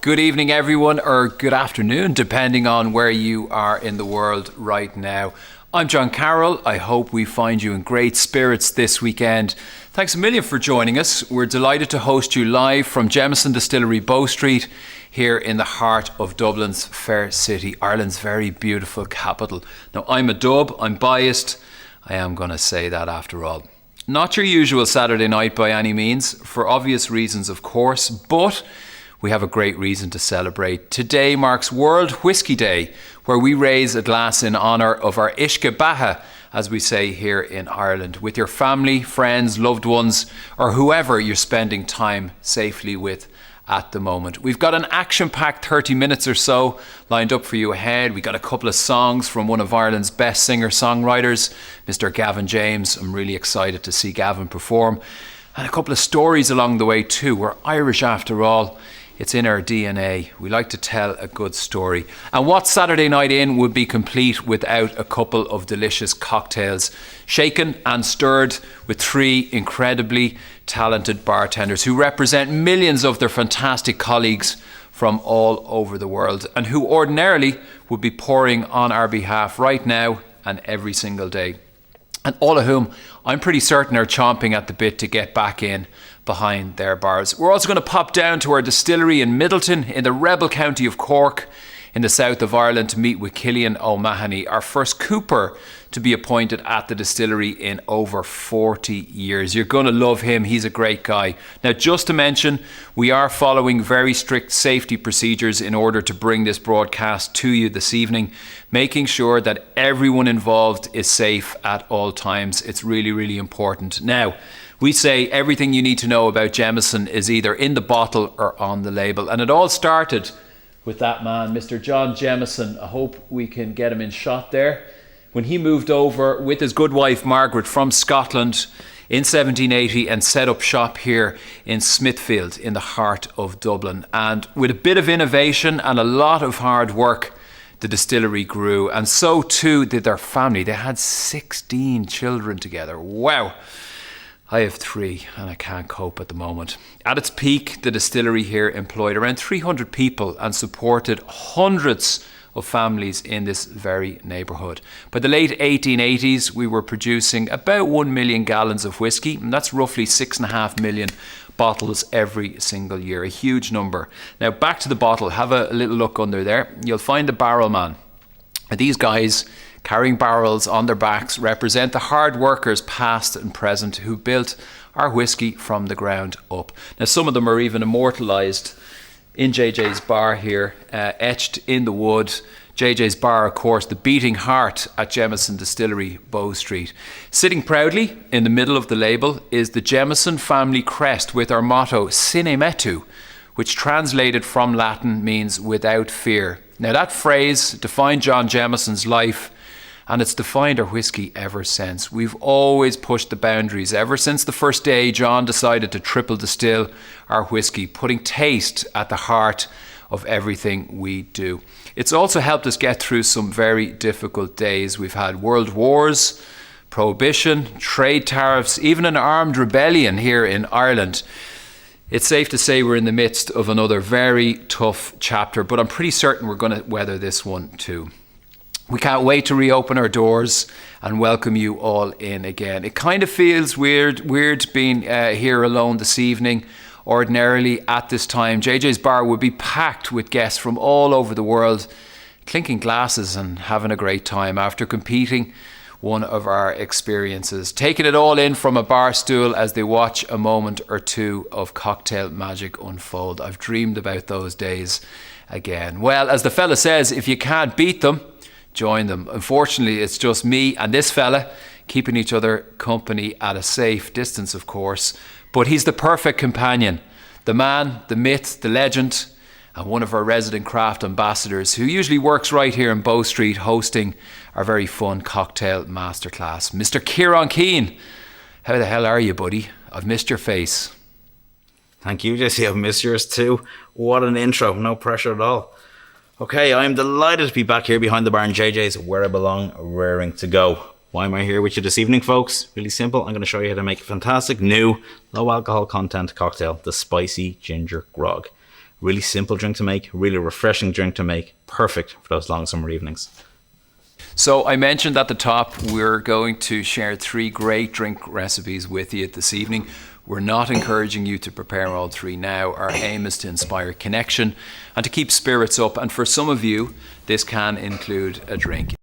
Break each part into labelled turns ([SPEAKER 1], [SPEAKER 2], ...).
[SPEAKER 1] Good evening, everyone, or good afternoon, depending on where you are in the world right now. I'm John Carroll. I hope we find you in great spirits this weekend. Thanks a million for joining us. We're delighted to host you live from Jameson Distillery Bow St here in the heart of Dublin's fair city, Ireland's very beautiful capital. Now, I'm a Dub, I'm biased. I am going to say that after all. Not your usual Saturday night by any means, for obvious reasons, of course, but we have a great reason to celebrate. Today marks World Whisky Day, where we raise a glass in honour of our Uisce Beatha, as we say here in Ireland, with your family, friends, loved ones, or whoever you're spending time safely with at the moment. We've got an action-packed 30 minutes or so lined up for you ahead. We got a couple of songs from one of Ireland's best singer-songwriters, Mr. Gavin James. I'm really excited to see Gavin perform. And a couple of stories along the way too. We're Irish after all. It's in our DNA. We like to tell a good story. And what Saturday night in would be complete without a couple of delicious cocktails, shaken and stirred with three incredibly talented bartenders who represent millions of their fantastic colleagues from all over the world and who ordinarily would be pouring on our behalf right now and every single day. And all of whom I'm pretty certain are chomping at the bit to get back in behind their bars. We're also going to pop down to our distillery in Middleton in the rebel county of Cork in the south of Ireland to meet with Cillian O'Mahony, our first cooper to be appointed at the distillery in over 40 years. You're going to love him. He's a great guy. Now, just to mention, we are following very strict safety procedures in order to bring this broadcast to you this evening, making sure that everyone involved is safe at all times. It's really, really important. Now, we say everything you need to know about Jameson is either in the bottle or on the label. And it all started with that man, Mr. John Jameson. I hope we can get him in shot there. When he moved over with his good wife Margaret from Scotland in 1780 and set up shop here in Smithfield in the heart of Dublin. And with a bit of innovation and a lot of hard work, the distillery grew. And so too did their family. They had 16 children together. Wow. I have 3 and I can't cope at the moment. At its peak, the distillery here employed around 300 people and supported hundreds of families in this very neighbourhood. By the late 1880s, we were producing about 1 million gallons of whiskey, and that's roughly 6.5 million bottles every single year, a huge number. Now back to the bottle, have a little look under there. You'll find the barrel man. These guys carrying barrels on their backs represent the hard workers past and present who built our whiskey from the ground up. Now some of them are even immortalised in JJ's bar here, etched in the wood. JJ's bar, of course, the beating heart at Jameson Distillery Bow St. Sitting proudly in the middle of the label is the Jameson family crest with our motto Sine Metu, which translated from Latin means without fear. Now that phrase defined John Jameson's life, and it's defined our whiskey ever since. We've always pushed the boundaries ever since the first day John decided to triple distill our whiskey, putting taste at the heart of everything we do. It's also helped us get through some very difficult days. We've had world wars, prohibition, trade tariffs, even an armed rebellion here in Ireland. It's safe to say we're in the midst of another very tough chapter, but I'm pretty certain we're going to weather this one too. We can't wait to reopen our doors and welcome you all in again. It kind of feels weird being here alone this evening. Ordinarily at this time, JJ's bar would be packed with guests from all over the world, clinking glasses and having a great time after competing one of our experiences, taking it all in from a bar stool as they watch a moment or two of cocktail magic unfold. I've dreamed about those days again. Well, as the fella says, if you can't beat them, join them. Unfortunately, it's just me and this fella keeping each other company at a safe distance, of course. But he's the perfect companion. The man, the myth, the legend, and one of our resident craft ambassadors who usually works right here in Bow Street hosting our very fun cocktail masterclass, Mr. Kieran Keane. How the hell are you, buddy? I've missed your face.
[SPEAKER 2] Thank you, Jesse. I've missed yours too. What an intro. No pressure at all. Okay, I'm delighted to be back here behind the bar in JJ's, where I belong, raring to go. Why am I here with you this evening, folks? Really simple. I'm going to show you how to make a fantastic new low alcohol content cocktail, the Spicy Ginger Grog. Really simple drink to make, really refreshing drink to make, perfect for those long summer evenings.
[SPEAKER 1] So I mentioned at the top, we're going to share 3 great drink recipes with you this evening. We're not encouraging you to prepare all 3 now. Our aim is to inspire connection and to keep spirits up. And for some of you, this can include a drink.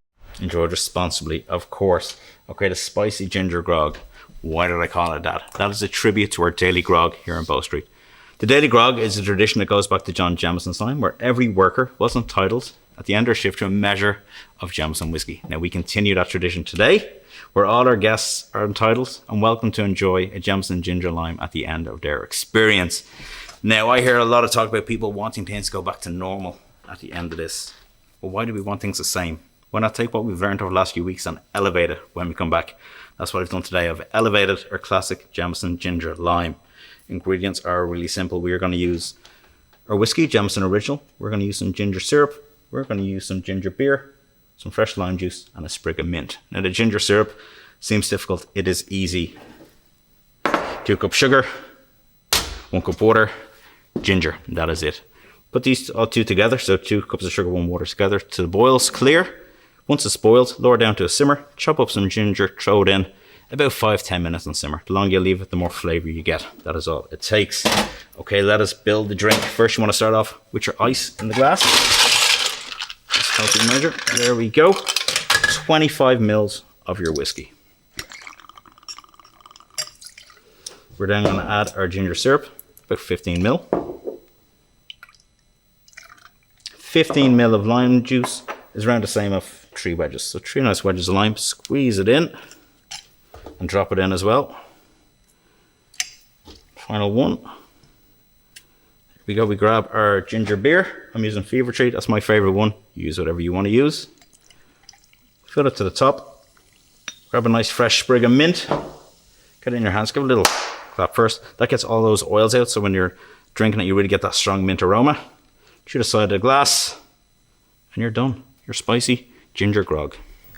[SPEAKER 2] Enjoy responsibly, of course. Okay, the Spicy Ginger Grog. Why did I call it that? That is a tribute to our daily grog here in Bow Street. The daily grog is a tradition that goes back to John Jameson's time, where every worker was entitled at the end of their shift to a measure of Jameson whiskey. Now we continue that tradition today, where all our guests are entitled and welcome to enjoy a Jameson Ginger Lime at the end of their experience. Now I hear a lot of talk about people wanting things to go back to normal at the end of this. Well, why do we want things the same? Why not take what we've learned over the last few weeks and elevate it when we come back? That's what I've done today. I've elevated our classic Jameson Ginger Lime. Ingredients are really simple. We are going to use our whiskey, Jameson Original. We're going to use some ginger syrup. We're going to use some ginger beer, some fresh lime juice, and a sprig of mint. Now the ginger syrup seems difficult. It is easy. 2 cups sugar, 1 cup water, ginger. That is it. Put these all 2 together. So 2 cups of sugar, 1 water together to the boils clear. Once it's boiled, lower down to a simmer, chop up some ginger, throw it in, about 5-10 minutes on simmer. The longer you leave it, the more flavour you get. That is all it takes. Okay, let us build the drink. First, you want to start off with your ice in the glass. Just help you measure. There we go. 25 mils of your whiskey. We're then going to add our ginger syrup, about 15 mil. 15 mil of lime juice is around the same of 3 wedges. So 3 nice wedges of lime, squeeze it in and drop it in as well. Final one. Here we go, we grab our ginger beer. I'm using Fever Tree, that's my favorite one. Use whatever you want to use. Fill it to the top. Grab a nice fresh sprig of mint. Get it in your hands, give it a little clap first. That gets all those oils out, so when you're drinking it, you really get that strong mint aroma. To the side of the glass, and you're done. Your spicy ginger grog.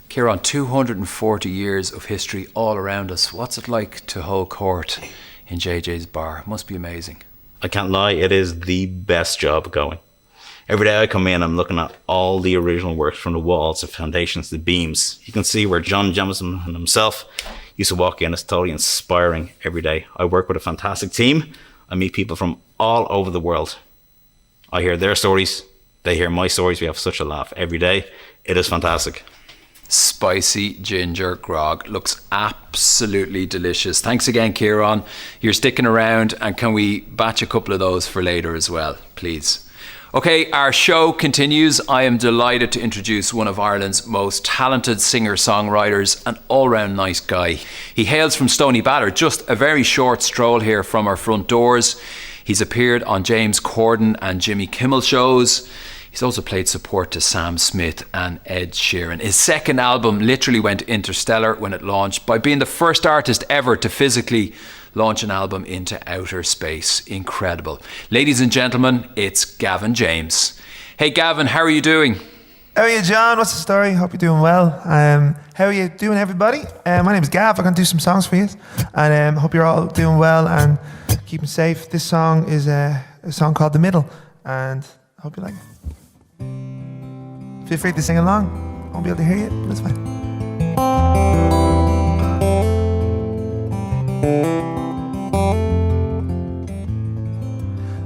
[SPEAKER 1] Kieran, 240 years of history all around us. What's it like to hold court in JJ's bar? Must be amazing.
[SPEAKER 2] I can't lie, it is the best job going. Every day I come in, I'm looking at all the original works, from the walls, the foundations, the beams. You can see where John Jameson himself used to walk in. It's totally inspiring every day. I work with a fantastic team. I meet people from all over the world. I hear their stories, they hear my stories. We have such a laugh every day. It is fantastic.
[SPEAKER 1] Spicy ginger grog looks absolutely delicious. Thanks again, Kieran. You're sticking around, and can we batch a couple of those for later as well, please? Okay, our show continues. I am delighted to introduce one of Ireland's most talented singer-songwriters, an all-round nice guy. He hails from Stony Batter, just a very short stroll here from our front doors. He's appeared on James Corden and Jimmy Kimmel shows. He's also played support to Sam Smith and Ed Sheeran. His second album literally went interstellar when it launched, by being the first artist ever to physically launch an album into outer space. Incredible. Ladies and gentlemen, it's Gavin James. Hey Gavin, how are you doing?
[SPEAKER 3] How are you, John? What's the story? Hope you're doing well. How are you doing, everybody? My name is Gav. I'm going to do some songs for you. And hope you're all doing well and keeping safe. This song is a song called The Middle. And I hope you like it. Feel free to sing along. I won't be able to hear you, but that's fine.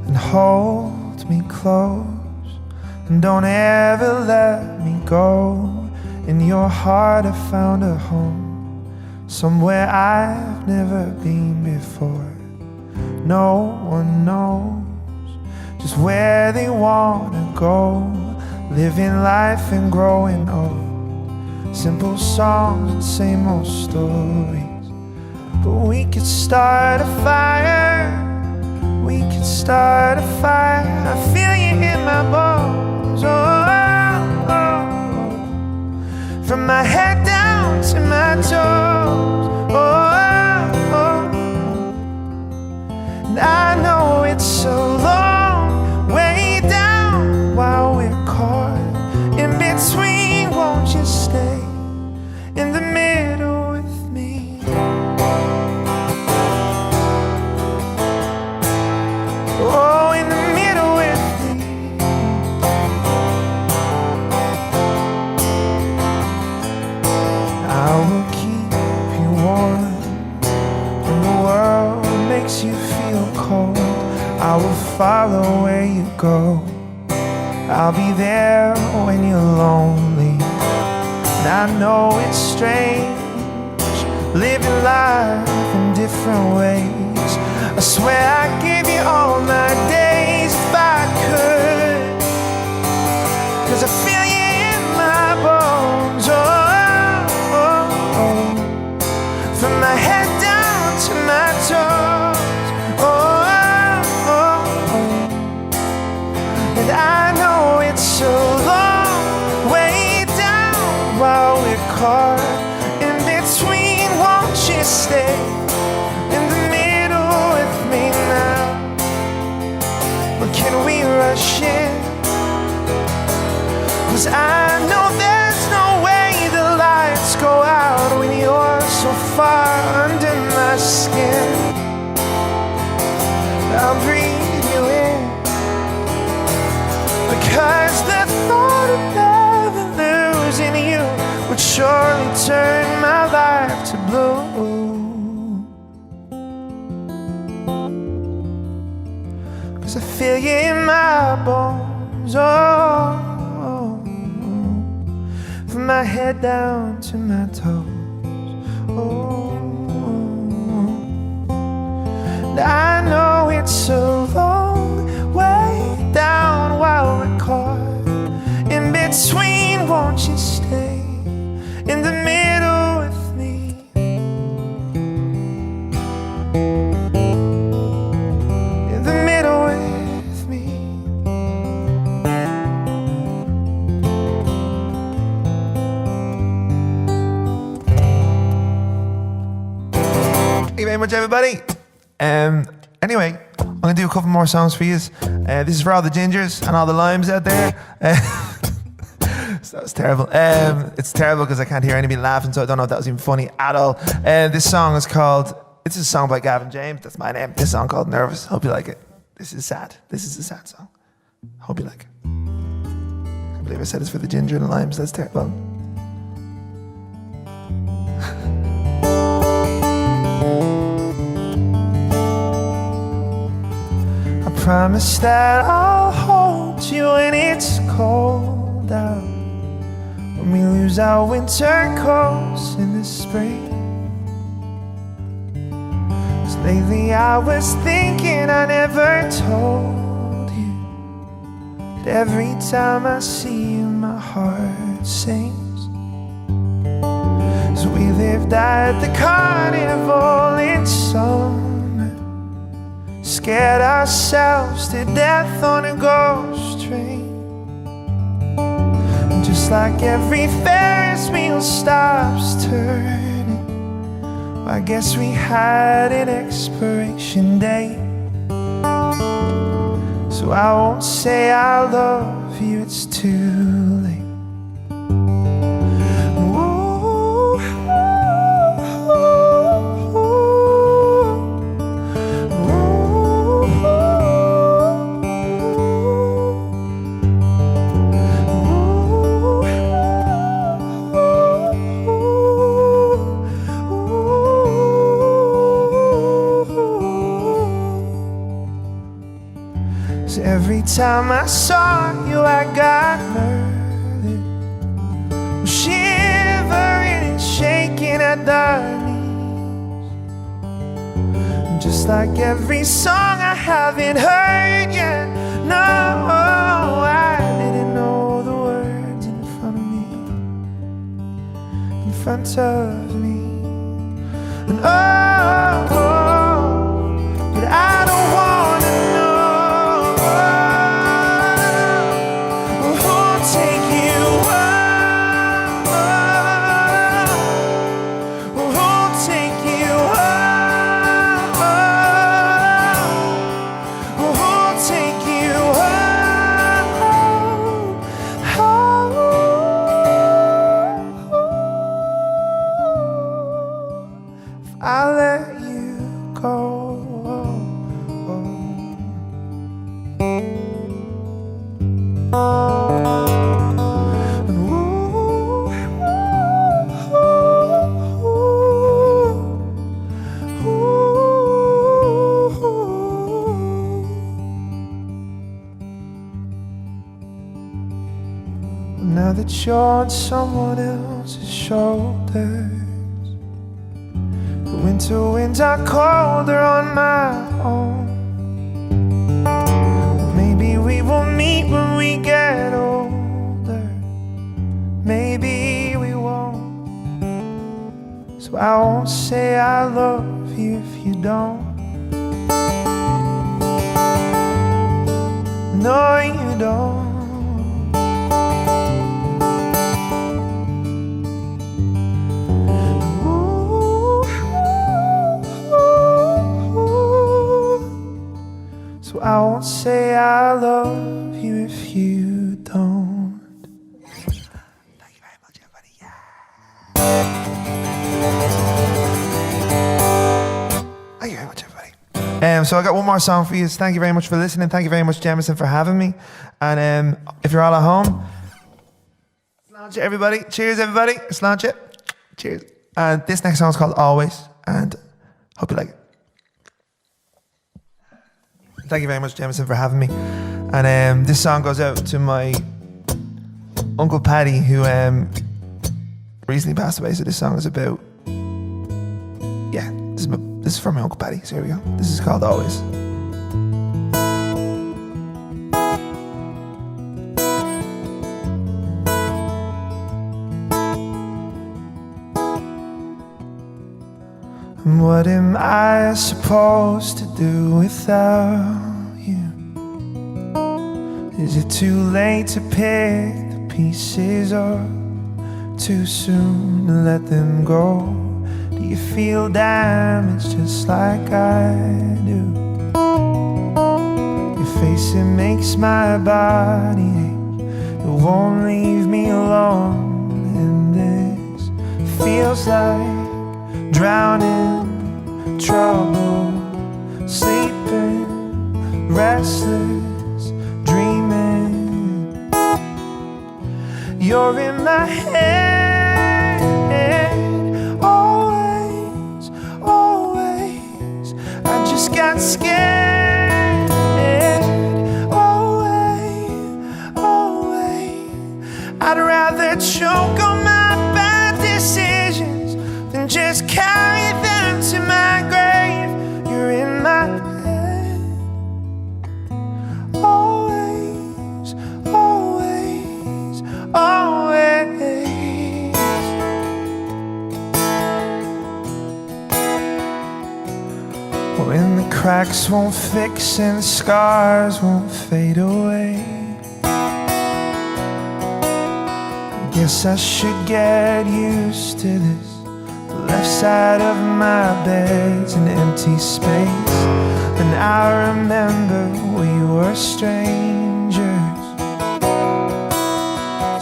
[SPEAKER 3] And hold me close, and don't ever let me go. In your heart I found a home, somewhere I've never been before. No one knows just where they wanna go, living life and growing old. Simple songs and same old stories, but we could start a fire we could start a fire. I feel you in my bones. From my head down to my toes. And I know it's so long way down while we're caught in between. Won't you stay in the middle with me? Oh, in the middle with me. I will keep you warm when the world makes you feel cold. I will follow where you go. I'll be there when you're lonely. And I know it's strange living life in different ways. I swear I'd give you all my days if I could, 'cause I feel you in my bones. From my head down to my toes. And I know it's so long way down while we're caught in between. Won't you stay in the middle with me now? Or can we rush in? 'Cause I know there's no way the lights go out when you're so far under my skin. I'll breathe you in, because the thought of never losing you would surely turn my life to blue. 'Cause I feel you in my bones. From my head down to my toes. And I know it's so long way down while we're caught in between. Won't you stay in the middle with me? In the middle with me. Thank you very much, everybody. Anyway, I'm gonna do a couple more songs for you. This is for all the gingers and all the limes out there. So that was terrible. It's terrible because I can't hear anybody laughing, so I don't know if that was even funny at all. This song is called, it's a song by Gavin James, that's my name. This song called Nervous. Hope you like it. This is sad. This is a sad song. Hope you like it. I can't believe I said it's for the ginger and the limes. That's terrible. Promise that I'll hold you when it's cold out, when we lose our winter coats in the spring. 'Cause lately I was thinking I never told you that every time I see you my heart sings. So we lived at the carnival in summer, scared ourselves to death on a ghost train. And just like every Ferris wheel stops turning, I guess we had an expiration date. So I won't say I love you, it's too late. Every time I saw you, I got nervous, shivering and shaking at the knees. Just like every song I haven't heard yet. No, I didn't know the words in front of me, in front of me. And but I don't wanna I let you go. Now that you're on someone else's shoulders, the winter winds are colder on my own. Maybe we will meet when we get older. Maybe we won't. So I won't say I love you if you don't. No, you don't. So I won't say I love you if you don't. Thank you very much, everybody. Yeah. Thank you very much, everybody. So I got one more song for you. Thank you very much for listening. Thank you very much, Jameson, for having me. And if you're all at home, sláinte, everybody. Cheers, everybody. Sláinte. Cheers. And this next song is called Always. And hope you like it. Thank you very much, Jameson, for having me. And this song goes out to my Uncle Paddy, who recently passed away. So this song is about, yeah, this is for my Uncle Paddy. So here we go. This is called Always. What am I supposed to do without you? Is it too late to pick the pieces up? Too soon to let them go? Do you feel damaged just like I do? Your face, it makes my body ache. It won't leave me alone. And this feels like drowning, trouble, sleeping, restless, dreaming. You're in my head, always, always. I just got scared, always, always. I'd rather choke on my bad decisions than just carry them to my grave. You're in my head, always, always, always. When the cracks won't fix and the scars won't fade away, guess I should get used to this. The left side of my bed's an empty space, and I remember we were strangers.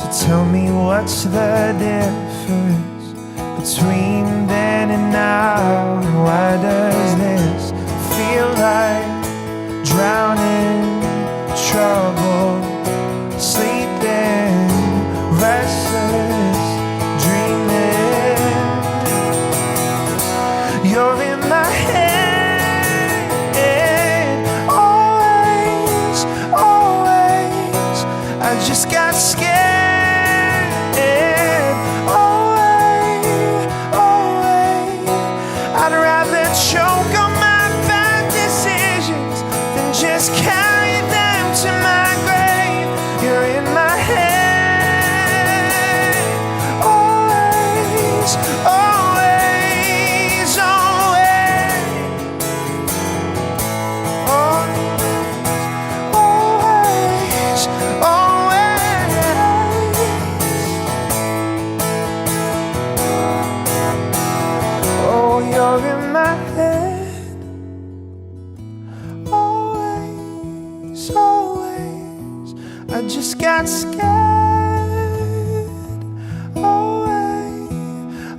[SPEAKER 3] So tell me, what's the difference between then and now? And why does this feel like drowning, trouble, sleeping, restless, dreaming? You're in my head, always, always. I just got scared, always, always. I'd rather choke on my bad decisions than just carry them to my grave. You're in my head, always, always, always, always, always. Oh, you're in my head, always, always. I just got scared, always,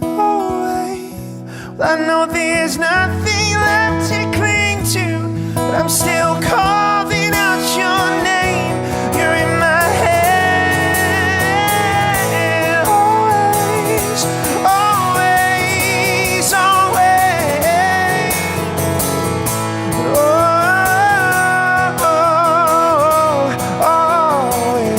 [SPEAKER 3] always. I know there's nothing left to cling to, but I'm still carving out your name. You're in my head, always, always, always. Oh, always.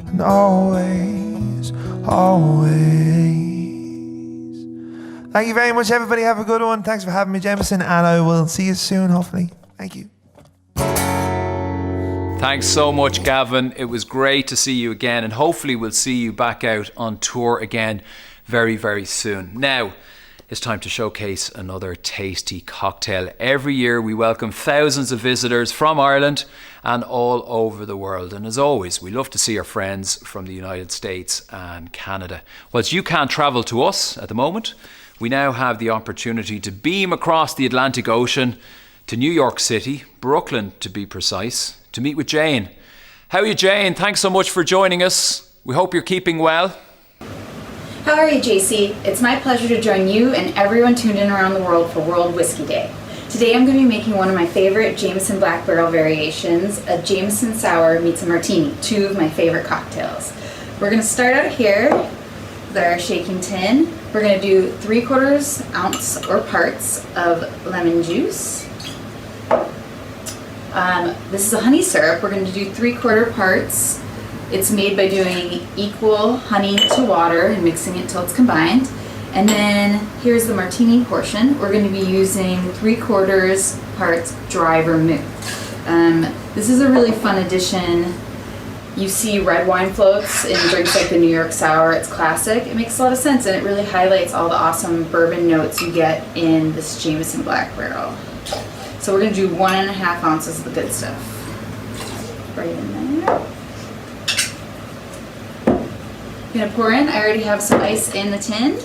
[SPEAKER 3] And always, always. Thank you very much, everybody. Have a good one. Thanks for having me, Jameson, and I will see you soon, hopefully. Thank you.
[SPEAKER 1] Thanks so much, Gavin. It was great to see you again, and hopefully we'll see you back out on tour again very, very soon. Now, it's time to showcase another tasty cocktail. Every year we welcome thousands of visitors from Ireland and all over the world. And as always, we love to see our friends from the United States and Canada. Whilst you can't travel to us at the moment, we now have the opportunity to beam across the Atlantic Ocean to New York City, Brooklyn to be precise, to meet with Jane. How are you, Jane? Thanks so much for joining us. We hope you're keeping well.
[SPEAKER 4] How are you, JC? It's my pleasure to join you and everyone tuned in around the world for World Whiskey Day. Today I'm going to be making one of my favorite Jameson Black Barrel variations, a Jameson Sour meets a Martini, two of my favorite cocktails. We're going to start out here with our shaking tin. We're going to do 3/4 ounce or parts of lemon juice. This is a honey syrup. We're going to do 3/4 parts. It's made by doing equal honey to water and mixing it till it's combined. And then here's the martini portion. We're going to be using 3/4 parts dry vermouth. This is a really fun addition. You see red wine floats in drinks like the New York Sour. It's classic. It makes a lot of sense, and it really highlights all the awesome bourbon notes you get in this Jameson Black Barrel. So we're going to do 1.5 ounces of the good stuff. Right in there. I'm going to pour in. I already have some ice in the tin. There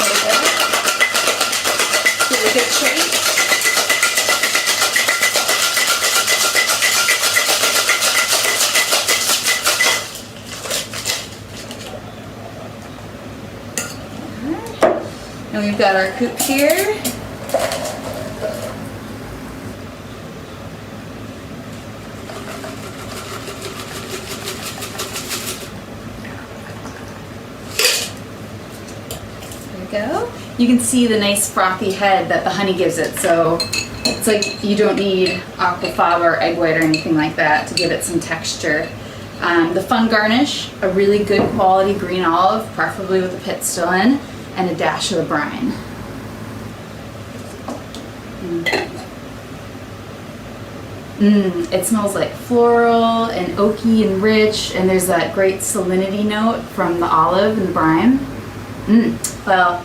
[SPEAKER 4] we go. Give it a good shake. And we've got our coupe here. Go. You can see the nice frothy head that the honey gives it, so it's like you don't need aquafaba or egg white or anything like that to give it some texture. The fun garnish, a really good quality green olive, preferably with the pit still in, and a dash of the brine. It smells like floral and oaky and rich, and there's that great salinity note from the olive and the brine. Well,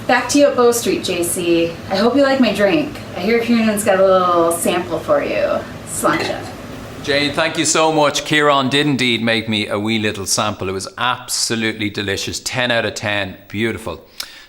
[SPEAKER 4] back to you at Bow Street, JC. I hope you like my drink. I hear Kieran's got a little sample for you. Sláinte.
[SPEAKER 1] Jane, thank you so much. Kieran did indeed make me a wee little sample. It was absolutely delicious. 10 out of 10. Beautiful.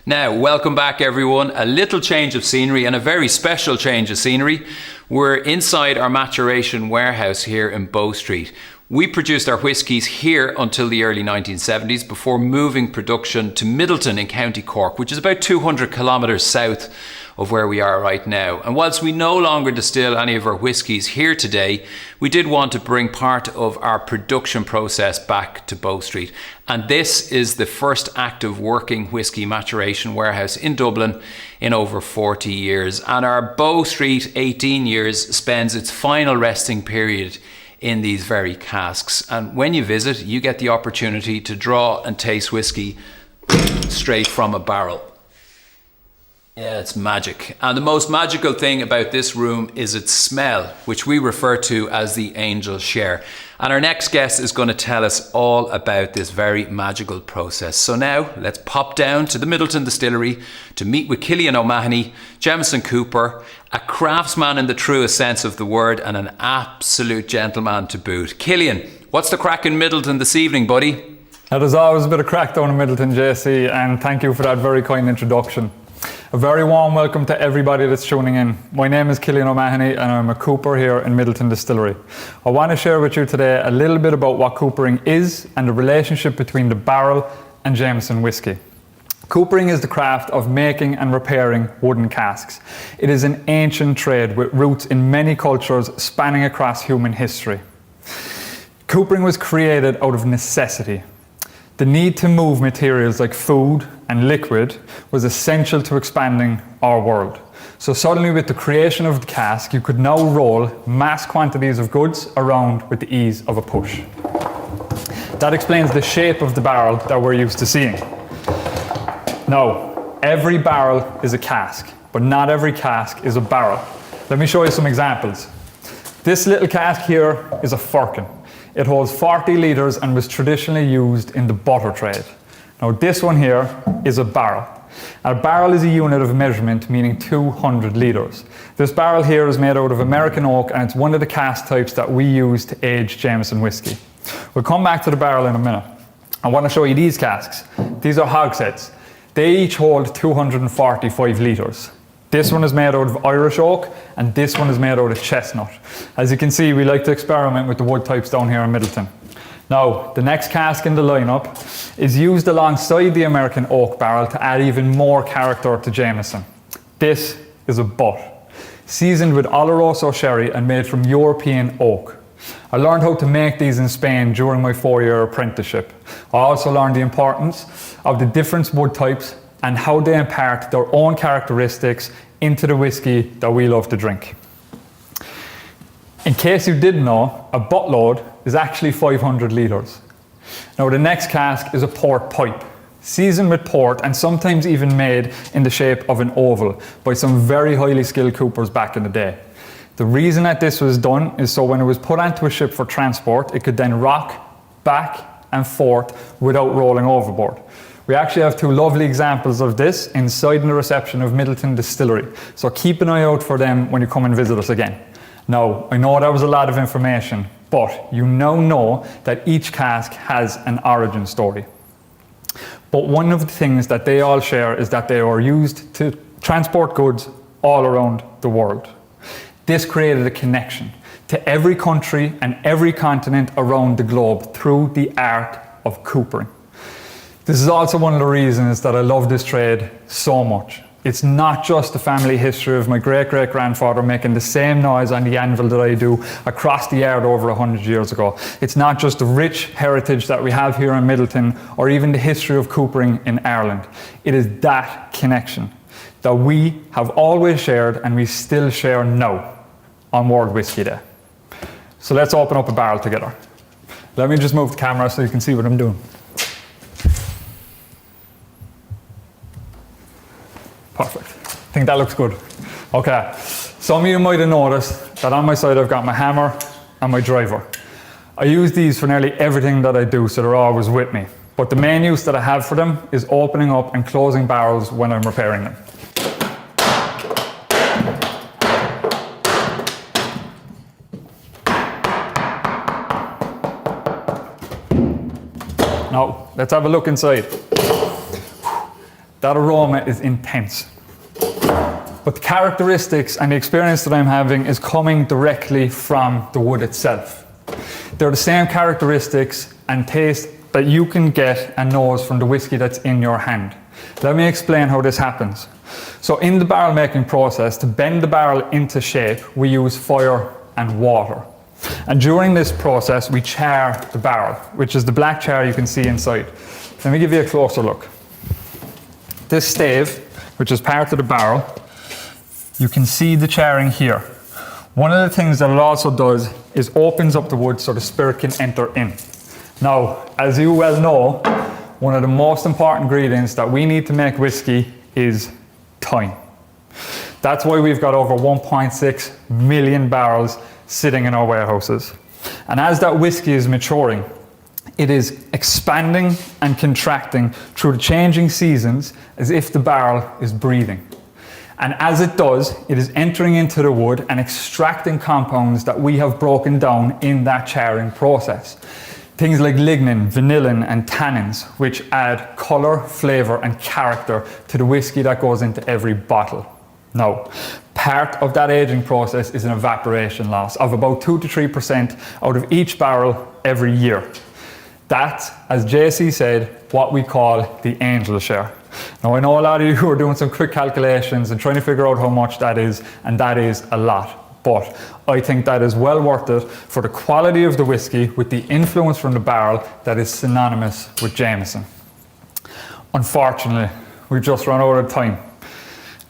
[SPEAKER 1] Now, welcome back, everyone. A little change of scenery, and a very special change of scenery. We're inside our maturation warehouse here in Bow Street. We produced our whiskies here until the early 1970s before moving production to Middleton in County Cork, which is about 200 kilometres south of where we are right now. And whilst we no longer distill any of our whiskies here today, we did want to bring part of our production process back to Bow Street. And this is the first active working whisky maturation warehouse in Dublin in over 40 years. And our Bow Street 18 years spends its final resting period in these very casks. And when you visit, you get the opportunity to draw and taste whiskey straight from a barrel. Yeah, it's magic. And the most magical thing about this room is its smell, which we refer to as the angel share. And our next guest is going to tell us all about this very magical process. So now let's pop down to the Middleton Distillery to meet with Cillian O'Mahony, Jameson Cooper, a craftsman in the truest sense of the word and an absolute gentleman to boot. Cillian, what's the crack in Middleton this evening, buddy?
[SPEAKER 5] There's always a bit of crack down in Middleton, JC, and thank you for that very kind introduction. A very warm welcome to everybody that's tuning in. My name is Cillian O'Mahony and I'm a cooper here in Middleton Distillery. I want to share with you today a little bit about what coopering is and the relationship between the barrel and Jameson whiskey. Coopering is the craft of making and repairing wooden casks. It is an ancient trade with roots in many cultures spanning across human history. Coopering was created out of necessity. The need to move materials like food and liquid was essential to expanding our world. So suddenly with the creation of the cask, you could now roll mass quantities of goods around with the ease of a push. That explains the shape of the barrel that we're used to seeing. Now, every barrel is a cask, but not every cask is a barrel. Let me show you some examples. This little cask here is a firkin. It holds 40 litres and was traditionally used in the butter trade. Now this one here is a barrel. A barrel is a unit of measurement meaning 200 litres. This barrel here is made out of American oak and it's one of the cask types that we use to age Jameson whiskey. We'll come back to the barrel in a minute. I want to show you these casks. These are hogsheads. They each hold 245 litres. This one is made out of Irish oak and this one is made out of chestnut. As you can see, we like to experiment with the wood types down here in Middleton. Now, the next cask in the lineup is used alongside the American oak barrel to add even more character to Jameson. This is a butt, seasoned with Oloroso sherry and made from European oak. I learned how to make these in Spain during my 4-year apprenticeship. I also learned the importance of the different wood types and how they impart their own characteristics into the whiskey that we love to drink. In case you didn't know, a buttload is actually 500 litres. Now the next cask is a port pipe, seasoned with port and sometimes even made in the shape of an oval by some very highly skilled coopers back in the day. The reason that this was done is so when it was put onto a ship for transport, it could then rock back and forth without rolling overboard. We actually have 2 lovely examples of this inside in the reception of Middleton Distillery. So keep an eye out for them when you come and visit us again. Now, I know that was a lot of information, but you now know that each cask has an origin story. But one of the things that they all share is that they are used to transport goods all around the world. This created a connection to every country and every continent around the globe through the art of coopering. This is also one of the reasons that I love this trade so much. It's not just the family history of my great-great-grandfather making the same noise on the anvil that I do across the yard over 100 years ago. It's not just the rich heritage that we have here in Middleton or even the history of coopering in Ireland. It is that connection that we have always shared and we still share now on World Whiskey Day. So let's open up a barrel together. Let me just move the camera so you can see what I'm doing. Perfect. I think that looks good. Okay, some of you might have noticed that on my side I've got my hammer and my driver. I use these for nearly everything that I do, so they're always with me. But the main use that I have for them is opening up and closing barrels when I'm repairing them. Now, let's have a look inside. That aroma is intense. But the characteristics and the experience that I'm having is coming directly from the wood itself. They're the same characteristics and taste that you can get and nose from the whiskey that's in your hand. Let me explain how this happens. So in the barrel making process, to bend the barrel into shape, we use fire and water. And during this process, we char the barrel, which is the black char you can see inside. Let me give you a closer look. This stave, which is part of the barrel, you can see the charring here. One of the things that it also does is opens up the wood so the spirit can enter in. Now, as you well know, one of the most important ingredients that we need to make whiskey is time. That's why we've got over 1.6 million barrels sitting in our warehouses. And as that whiskey is maturing, it is expanding and contracting through the changing seasons as if the barrel is breathing. And as it does, it is entering into the wood and extracting compounds that we have broken down in that charring process. Things like lignin, vanillin, and tannins, which add colour, flavour, and character to the whiskey that goes into every bottle. Now, part of that aging process is an evaporation loss of about 2 to 3% out of each barrel every year. That's, as JC said, what we call the angel share. Now, I know a lot of you who are doing some quick calculations and trying to figure out how much that is, and that is a lot. But I think that is well worth it for the quality of the whiskey with the influence from the barrel that is synonymous with Jameson. Unfortunately, we've just run out of time.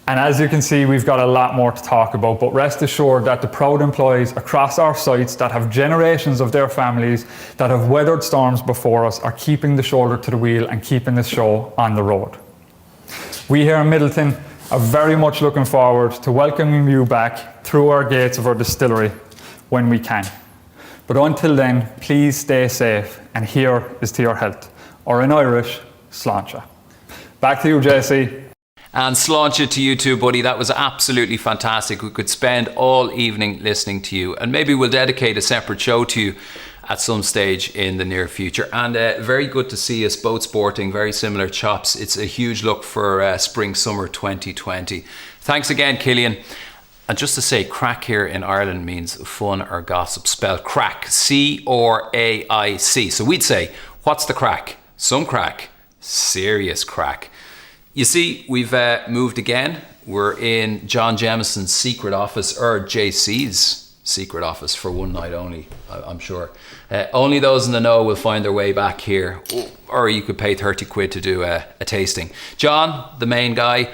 [SPEAKER 5] And as you can see, we've got a lot more to talk about, but rest assured that the proud employees across our sites that have generations of their families that have weathered storms before us are keeping the shoulder to the wheel and keeping this show on the road. We here in Middleton are very much looking forward to welcoming you back through our gates of our distillery when we can. But until then, please stay safe, and here is to your health, or in Irish, sláinte. Back to you, JC.
[SPEAKER 1] And sláinte to you too, buddy. That was absolutely fantastic. We could spend all evening listening to you, and maybe we'll dedicate a separate show to you at some stage in the near future. And very good to see us both sporting very similar chops. It's a huge look for spring summer 2020. Thanks again, Killian. And just to say, crack here in Ireland means fun or gossip, spelled crack, C-R-A-I-C. So we'd say, what's the crack? Some crack, serious crack. You see, we've moved again. We're in John Jameson's secret office, or JC's secret office, for one night only, I'm sure. Only those in the know will find their way back here, or you could pay 30 quid to do a tasting. John, the main guy,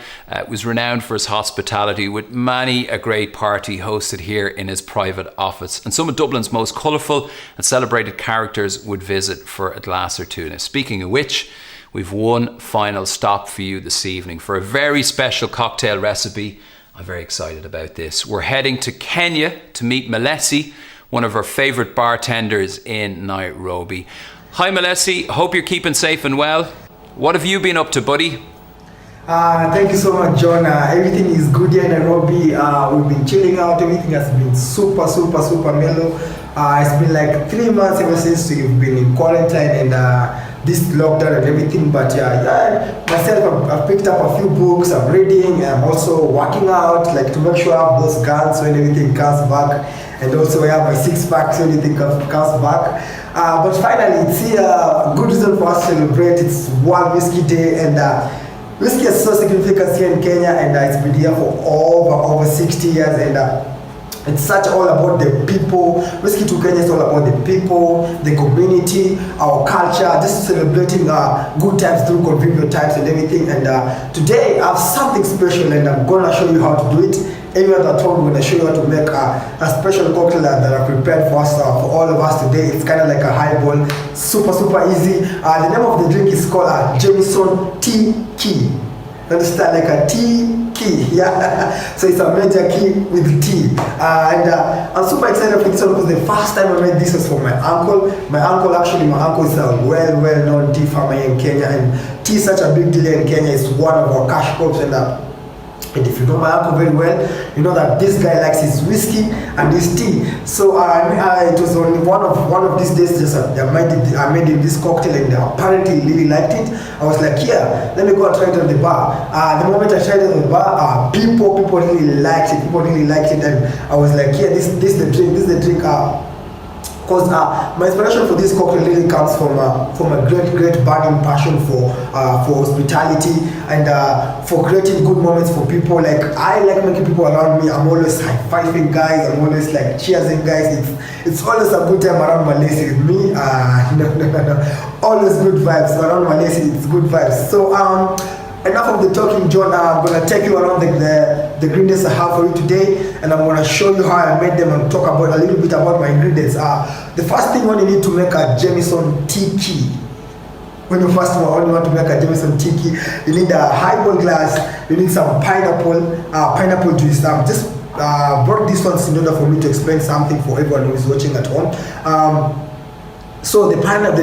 [SPEAKER 1] was renowned for his hospitality, with many a great party hosted here in his private office. And some of Dublin's most colourful and celebrated characters would visit for a glass or two. Now, speaking of which, we've one final stop for you this evening for a very special cocktail recipe. I'm very excited about this. We're heading to Kenya to meet Malesi, one of our favourite bartenders in Nairobi. Hi Malesi, hope you're keeping safe and well. What have you been up to, buddy?
[SPEAKER 6] Thank you so much, John. Everything is good here in Nairobi. We've been chilling out. Everything has been super mellow. It's been like 3 months ever since we've been in quarantine and this lockdown and everything. But myself, I've picked up a few books. I'm reading. I'm also working out, like to make sure I have those guns when everything comes back. And also I have my 6-pack so anything comes back. But finally, it's here. Good reason for us to celebrate. It's World Whiskey Day, and whiskey has so significance here in Kenya, and it's been here for over 60 years, and it's such all about the people. Whiskey to Kenya is all about the people, the community, our culture, just celebrating good times through convivial times and everything. And today I have something special, and I'm gonna show you how to do it. Everyone at home, I'm gonna show you how to make a special cocktail that I prepared for us, for all of us today. It's kind of like a highball, super easy. The name of the drink is called Jameson Tea. Understand, like a tea key, yeah. So it's a major key with tea, and I'm super excited for this one because the first time I made this was for my uncle. My uncle is a well-known tea farmer here in Kenya, and tea is such a big deal in Kenya. It's one of our cash crops, and if you know my uncle very well, you know that this guy likes his whiskey and his tea. So it was on one of these days, just I made him this cocktail, and apparently he really liked it. I was like, yeah, let me go and try it on the bar. The moment I tried it on the bar, people really liked it. And I was like, yeah, this is the drink. Because my inspiration for this cocktail really comes from a great burning passion for hospitality and for creating good moments for people. Like, I like making people around me. I'm always high-fiving guys. I'm always like cheersing guys. It's always a good time around Malesi with me. No. Always good vibes around Malesi. It's good vibes. So enough of the talking, John. I'm gonna take you around the ingredients I have for you today, and I'm gonna show you how I made them and talk about a little bit about my ingredients. The first thing when you need to make a Jameson tea. When you want to make a Jameson tea, you need a highball glass. You need some pineapple juice. Just brought these ones in order for me to explain something for everyone who is watching at home. So the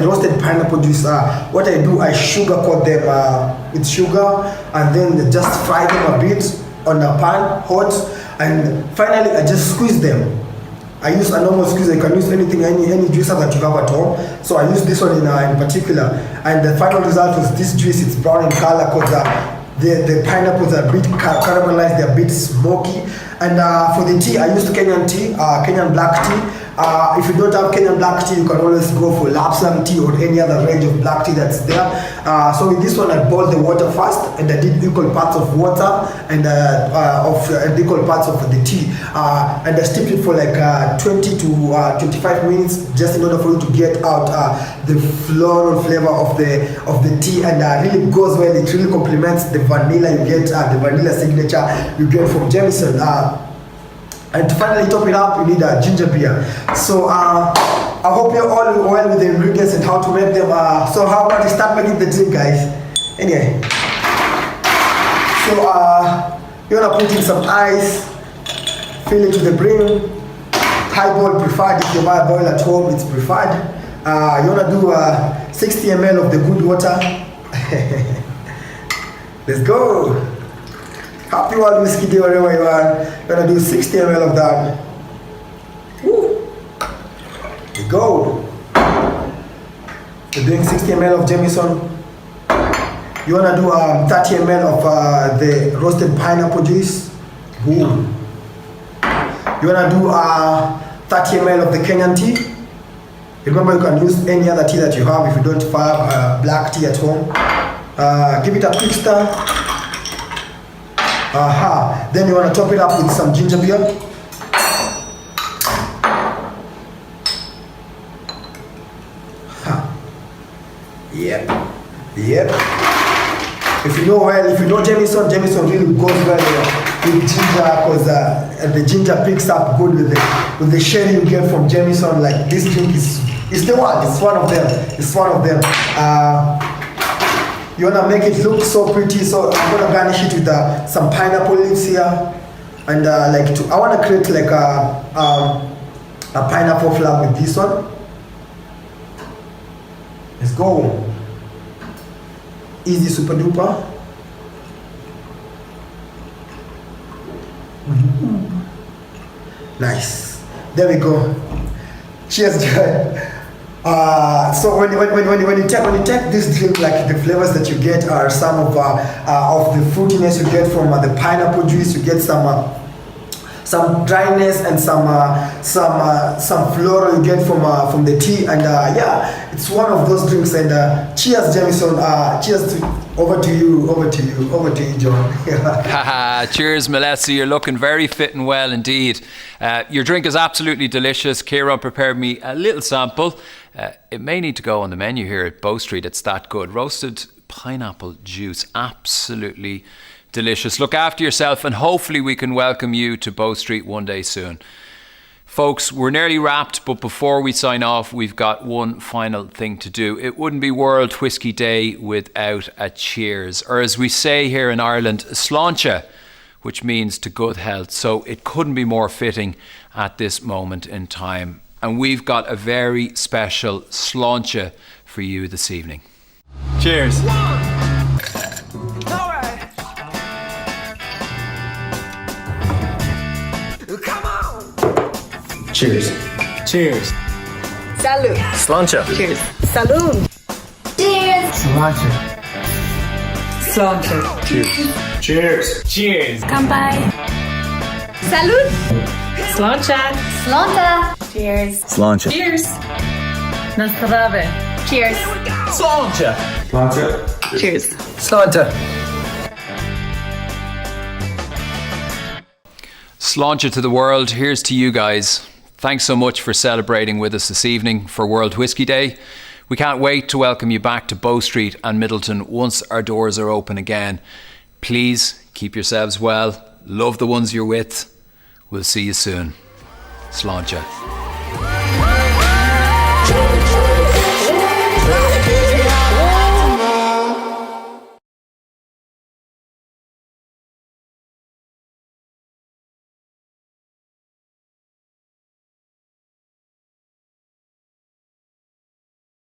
[SPEAKER 6] roasted pineapple juice, what I do, I sugarcoat them with sugar, and then just fry them a bit on the pan, hot, and finally I just squeeze them. I use a normal squeezer. You can use anything, any juicer that you have at home. So I use this one in particular. And the final result was this juice. It's brown in color because the pineapples are a bit caramelized, they're a bit smoky. And for the tea, I used Kenyan tea, Kenyan black tea. If you don't have Kenyan black tea, you can always go for Lapsang tea or any other range of black tea that's there. So with this one, I boiled the water first, and I did equal parts of water and equal parts of the tea. And I steeped it for like 20 to 25 minutes, just in order for it to get out the floral flavor of the tea, and really goes well. It really complements the vanilla you get, the vanilla signature you get from Jameson. And to finally top it up, you need a ginger beer. So I hope you're all well with the ingredients and how to make them. So how about we start making the drink, guys? Anyway, so you're gonna put in some ice, fill it to the brim. Highball preferred. If you buy a boil at home, it's preferred. You wanna do 60 ml of the good water. Let's go. Happy World Whiskey Day wherever you are. You're gonna do 60 ml of that. Woo. There you go. You're doing 60 ml of Jameson. You wanna do 30 ml of the roasted pineapple juice. Ooh. You wanna do 30 ml of the Kenyan tea. Remember, you can use any other tea that you have if you don't have black tea at home. Give it a quick stir. Then you want to top it up with some ginger beer. Yep. If you know Jameson really goes well with ginger, because the ginger picks up good with the sherry you get from Jameson. Like, this drink is the one. It's one of them. You wanna make it look so pretty, so I'm gonna garnish it with some pineapple leaves here, and I wanna create like a pineapple flag with this one. Let's go. Easy, super duper. Nice. There we go. Cheers, Joy. So when you take this drink, like, the flavors that you get are some of the fruitiness you get from the pineapple juice. You get some dryness and some floral you get from the tea, and it's one of those drinks. And cheers, Jameson. Cheers over to you, John.
[SPEAKER 1] Cheers, Melissa. You're looking very fit and well indeed. Your drink is absolutely delicious. Kieran prepared me a little sample. It may need to go on the menu here at Bow Street. It's that good. Roasted pineapple juice. Absolutely delicious. Look after yourself, and hopefully we can welcome you to Bow Street one day soon. Folks, we're nearly wrapped, but before we sign off, we've got one final thing to do. It wouldn't be World Whiskey Day without a cheers, or as we say here in Ireland, sláinte, which means to good health. So it couldn't be more fitting at this moment in time. And we've got a very special sláinte for you this evening. Cheers.
[SPEAKER 7] Cheers. Cheers.
[SPEAKER 8] Salud.
[SPEAKER 7] Sláinte.
[SPEAKER 8] Cheers. Salud. Cheers.
[SPEAKER 7] Sláinte.
[SPEAKER 8] Cheers.
[SPEAKER 7] Cheers. Cheers.
[SPEAKER 8] Kanpai. Salud. Sláinte. Sláinte. Cheers.
[SPEAKER 7] Sláinte.
[SPEAKER 8] Cheers. Na zdrowie. Cheers.
[SPEAKER 7] Sláinte. Sláinte.
[SPEAKER 8] Cheers.
[SPEAKER 7] Sláinte.
[SPEAKER 1] Sláinte to the world. Here's to you guys. Thanks so much for celebrating with us this evening for World Whiskey Day. We can't wait to welcome you back to Bow Street and Middleton once our doors are open again. Please keep yourselves well. Love the ones you're with. We'll see you soon. Sláinte.